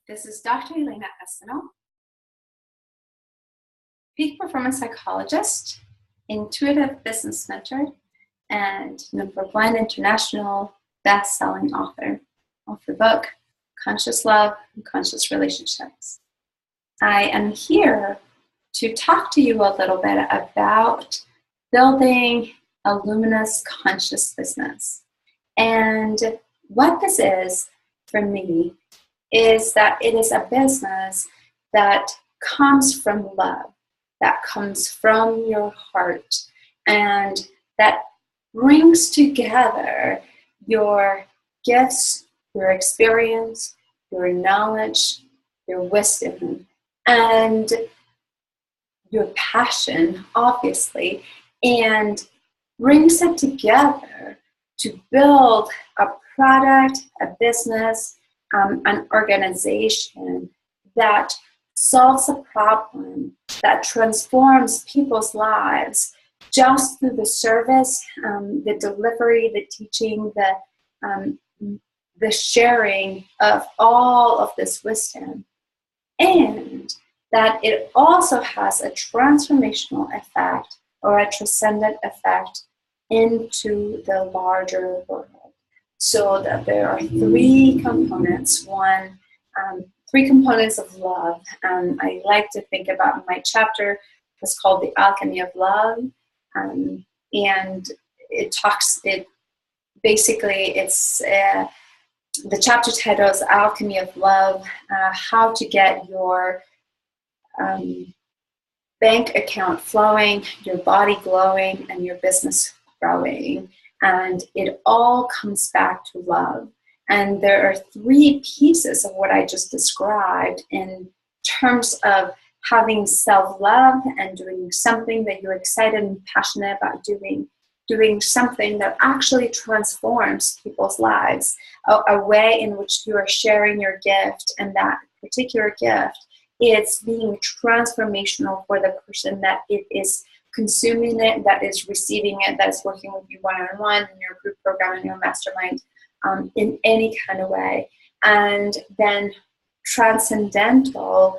This is Dr. Elena Estanol, peak performance psychologist, intuitive business mentor, and #1 international best-selling author of the book, Conscious Love and Conscious Relationships. I am here to talk to you a little bit about building a luminous conscious business. And what this is for me is that it is a business that comes from love, that comes from your heart, and that brings together your gifts, your experience, your knowledge, your wisdom, and your passion, obviously, and brings it together to build a product, a business, an organization that solves a problem, that transforms people's lives just through the service, the delivery, the teaching, the sharing of all of this wisdom, and that it also has a transformational effect or a transcendent effect into the larger world. So that there are three components. One, three components of love. I like to think about my chapter. It's called The Alchemy of Love. And the chapter title is Alchemy of Love, how to get your bank account flowing, your body glowing, and your business growing. And it all comes back to love. And there are three pieces of what I just described in terms of having self-love and doing something that you're excited and passionate about doing something that actually transforms people's lives, a way in which you are sharing your gift, and that particular gift is being transformational for the person that it is consuming it, that is receiving it, that is working with you one-on-one in your group program, in your mastermind, in any kind of way. And then transcendental,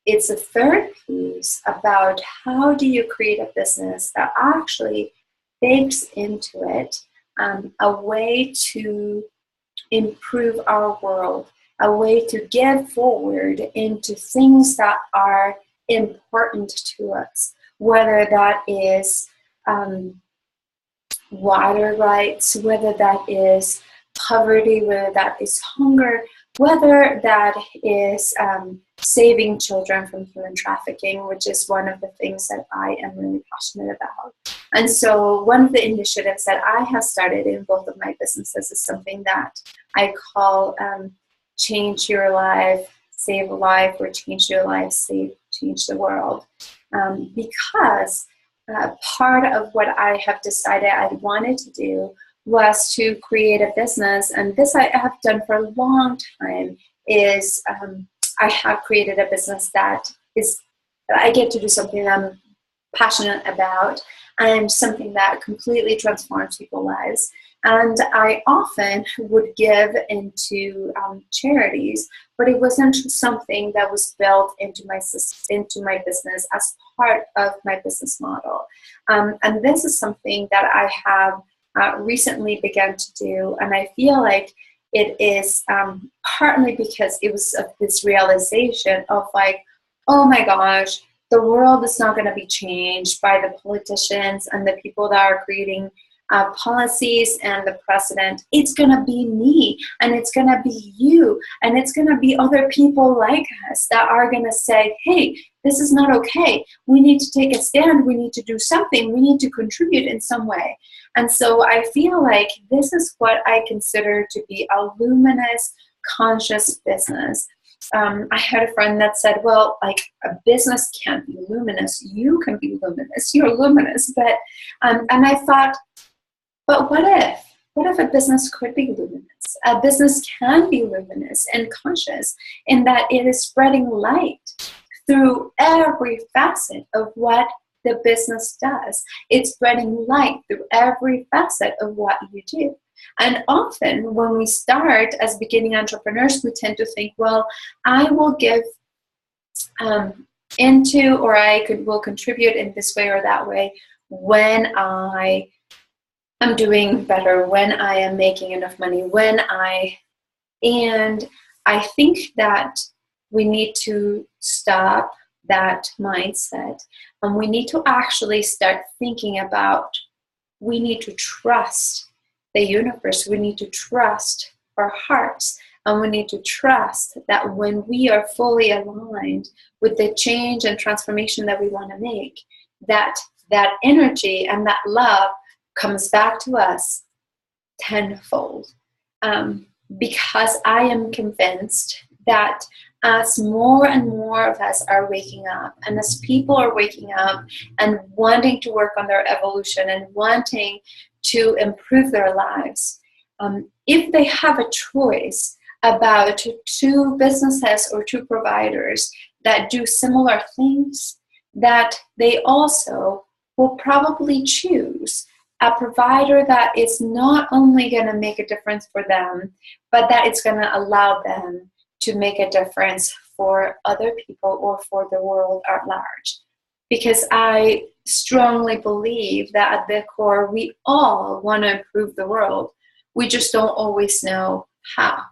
it's a third piece about how do you create a business that actually bakes into it a way to improve our world, a way to give forward into things that are important to us, whether that is water rights, whether that is poverty, whether that is hunger, whether that is saving children from human trafficking, which is one of the things that I am really passionate about. And so one of the initiatives that I have started in both of my businesses is something that I call Change Your Life, Save a Life, or Change Your Life, Change the World. Because part of what I have decided I wanted to do was to create a business, and this I have done for a long time, is I have created a business that I get to do something I'm passionate about and something that completely transforms people's lives. And I often would give into charities, but it wasn't something that was built into my business as part of my business model. And this is something that I have recently begun to do, and I feel like it is partly because it was this realization of like, oh my gosh, the world is not going to be changed by the politicians and the people that are creating policies and the president. It's going to be me, and it's going to be you, and it's going to be other people like us that are going to say, hey, this is not okay. We need to take a stand. We need to do something. We need to contribute in some way. And so I feel like this is what I consider to be a luminous, conscious business. I had a friend that said, well, like, a business can't be luminous. You can be luminous. You're luminous. But and I thought, but what if a business could be luminous? A business can be luminous and conscious in that it is spreading light through every facet of what the business does. It's spreading light through every facet of what you do. And often when we start as beginning entrepreneurs, we tend to think, well, I will give into, or will contribute in this way or that way when I am doing better, when I am making enough money, and I think that we need to stop that mindset, and we need to actually start thinking about, we need to trust the universe, we need to trust our hearts, and we need to trust that when we are fully aligned with the change and transformation that we want to make, that energy and that love comes back to us tenfold. Because I am convinced that as more and more of us are waking up, and as people are waking up and wanting to work on their evolution and wanting to improve their lives, if they have a choice about two businesses or two providers that do similar things, that they also will probably choose a provider that is not only going to make a difference for them, but that it's going to allow them to make a difference for other people or for the world at large. Because I strongly believe that at the core, we all want to improve the world. We just don't always know how.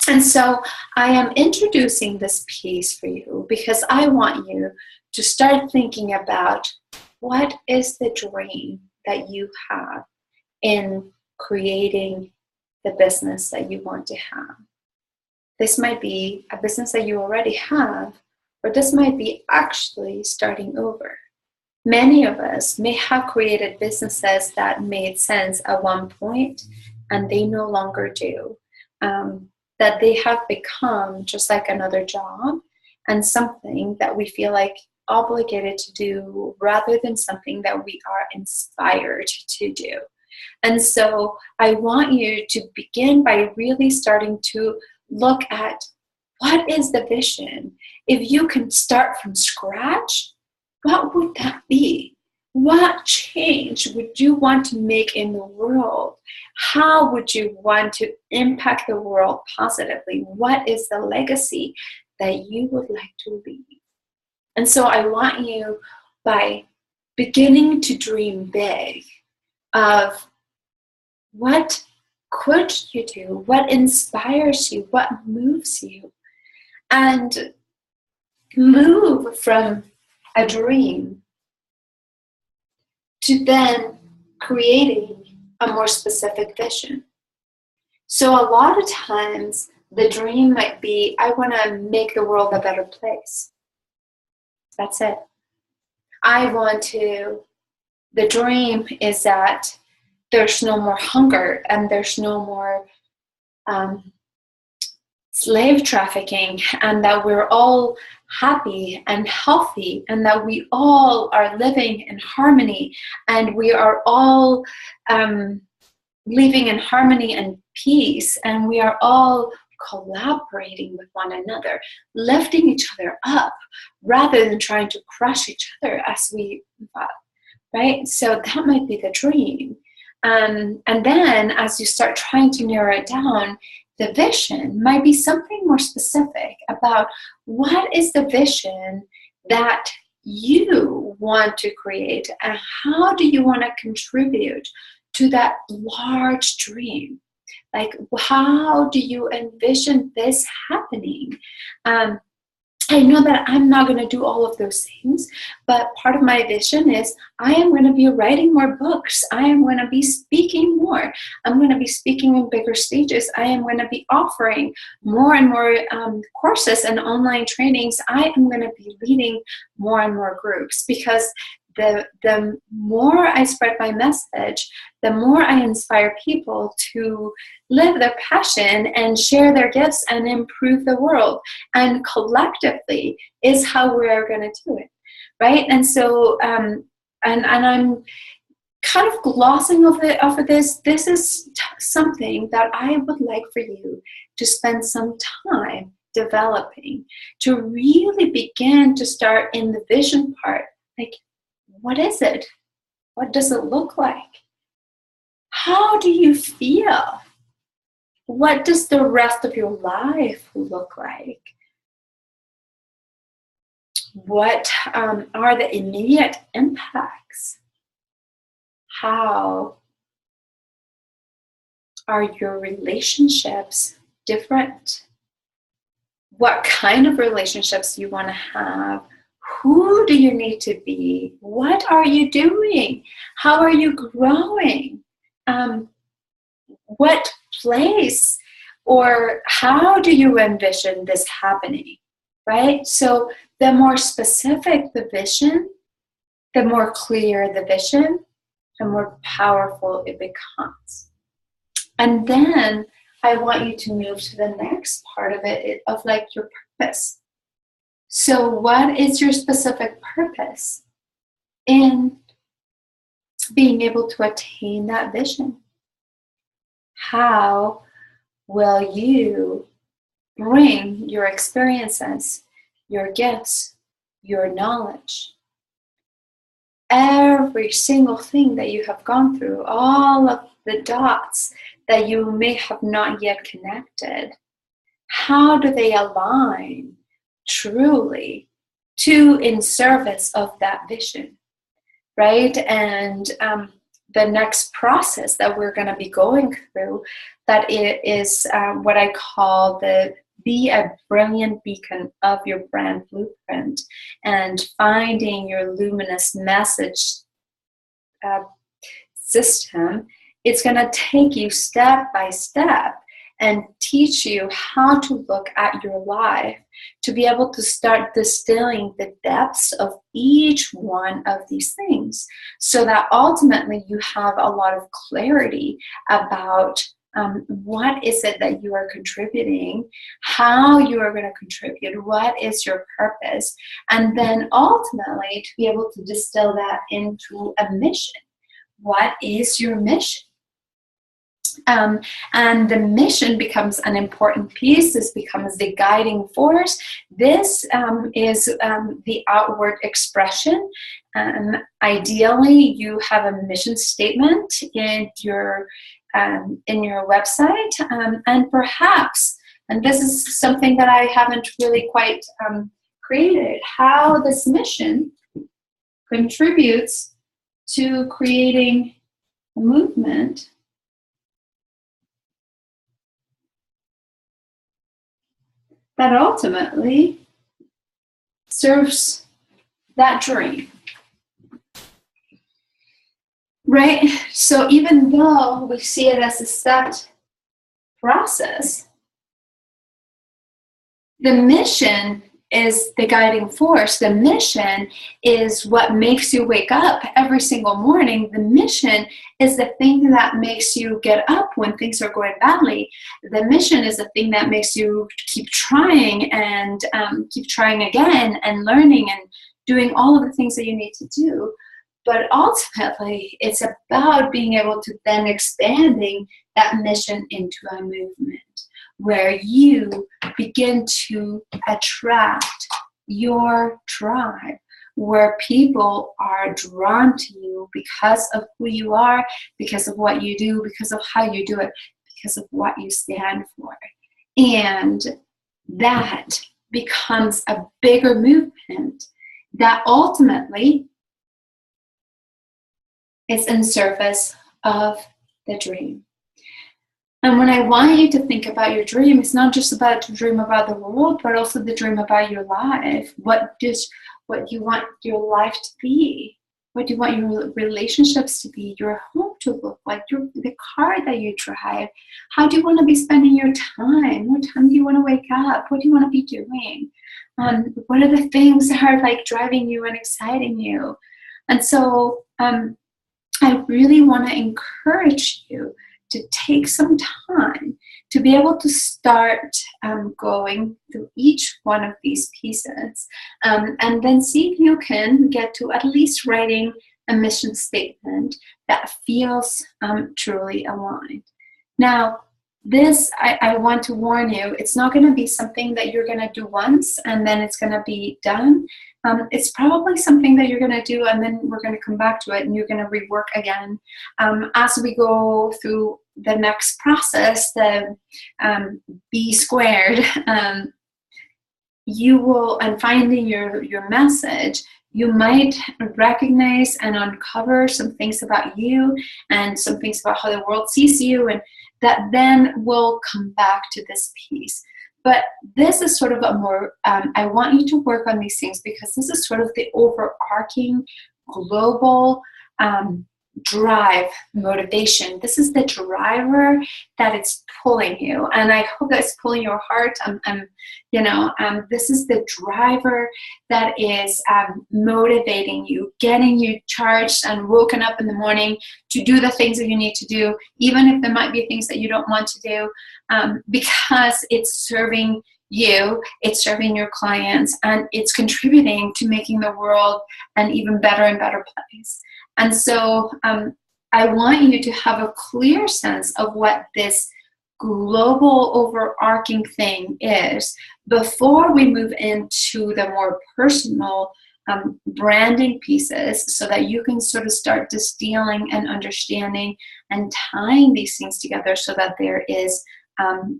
And so I am introducing this piece for you because I want you to start thinking about, what is the dream that you have in creating the business that you want to have. This might be a business that you already have, or this might be actually starting over. Many of us may have created businesses that made sense at one point, and they no longer do. That they have become just like another job and something that we feel like obligated to do rather than something that we are inspired to do. And so I want you to begin by really starting to look at, what is the vision? If you can start from scratch, what would that be? What change would you want to make in the world? How would you want to impact the world positively? What is the legacy that you would like to leave? And so I want you, by beginning to dream big, of what could you do, what inspires you, what moves you, and move from a dream to then creating a more specific vision. So a lot of times the dream might be, I want to make the world a better place. That's it. The dream is that there's no more hunger and there's no more slave trafficking, and that we're all happy and healthy, and that we all are living in harmony, and we are all living in harmony and peace, and we are all collaborating with one another, lifting each other up rather than trying to crush each other as we thought, right? So that might be the dream. And then as you start trying to narrow it down, the vision might be something more specific about, what is the vision that you want to create, and how do you want to contribute to that large dream? Like, how do you envision this happening? I know that I'm not going to do all of those things, but part of my vision is I am going to be writing more books. I am going to be speaking more. I'm going to be speaking in bigger stages. I am going to be offering more and more courses and online trainings. I am going to be leading more and more groups, because the more I spread my message, the more I inspire people to live their passion and share their gifts and improve the world. And collectively is how we're going to do it, right? And so, and I'm kind of glossing over this. This is something that I would like for you to spend some time developing, to really begin to start in the vision part. Like, what is it? What does it look like? How do you feel? What does the rest of your life look like? What are the immediate impacts? How are your relationships different? What kind of relationships do you want to have? Who do you need to be? What are you doing? How are you growing? What place or how do you envision this happening, right? So the more specific the vision, the more clear the vision, the more powerful it becomes. And then I want you to move to the next part of it, of like your purpose. So what is your specific purpose in being able to attain that vision? How will you bring your experiences, your gifts, your knowledge, every single thing that you have gone through, all of the dots that you may have not yet connected, how do they align truly to in service of that vision, right? And the next process that we're going to be going through, that it is what I call the be a brilliant beacon of your brand blueprint, and finding your luminous message system. It's going to take you step by step and teach you how to look at your life to be able to start distilling the depths of each one of these things, so that ultimately you have a lot of clarity about what is it that you are contributing, how you are going to contribute, what is your purpose, and then ultimately to be able to distill that into a mission. What is your mission? And the mission becomes an important piece. This becomes the guiding force. This is the outward expression. Ideally, you have a mission statement in your website, and perhaps, and this is something that I haven't really quite created, how this mission contributes to creating a movement that ultimately serves that dream, right? So even though we see it as a stepped process, the mission is the guiding force. The mission is what makes you wake up every single morning. The mission is the thing that makes you get up when things are going badly. The mission is the thing that makes you keep trying and keep trying again and learning and doing all of the things that you need to do. But ultimately, it's about being able to then expanding that mission into a movement where you begin to attract your tribe, where people are drawn to you because of who you are, because of what you do, because of how you do it, because of what you stand for. And that becomes a bigger movement that ultimately is in service of the dream. And when I want you to think about your dream, it's not just about to dream about the world, but also the dream about your life. What do you want your life to be? What do you want your relationships to be? Your home to look like? The car that you drive? How do you want to be spending your time? What time do you want to wake up? What do you want to be doing? What are the things that are like driving you and exciting you? And so I really want to encourage you to take some time to be able to start going through each one of these pieces, and then see if you can get to at least writing a mission statement that feels truly aligned. Now, this, I want to warn you, it's not going to be something that you're going to do once and then it's going to be done. It's probably something that you're going to do and then we're going to come back to it and you're going to rework again. As we go through the next process, the B squared, you will, and finding your message, you might recognize and uncover some things about you and some things about how the world sees you, and that then will come back to this piece. But this is sort of a more, I want you to work on these things because this is sort of the overarching global drive, motivation. This is the driver that it's pulling you, and I hope that it's pulling your heart. This is the driver that is motivating you, getting you charged and woken up in the morning to do the things that you need to do, even if there might be things that you don't want to do, because it's serving you, it's serving your clients, and it's contributing to making the world an even better and better place. And so I want you to have a clear sense of what this global overarching thing is before we move into the more personal branding pieces, so that you can sort of start distilling and understanding and tying these things together so that there is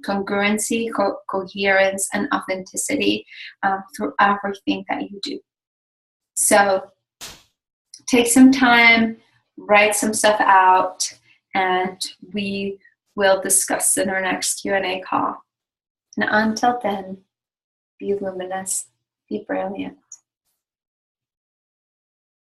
congruency, coherence, and authenticity through everything that you do. So take some time, write some stuff out, and we will discuss in our next Q&A call. And until then, be luminous, be brilliant.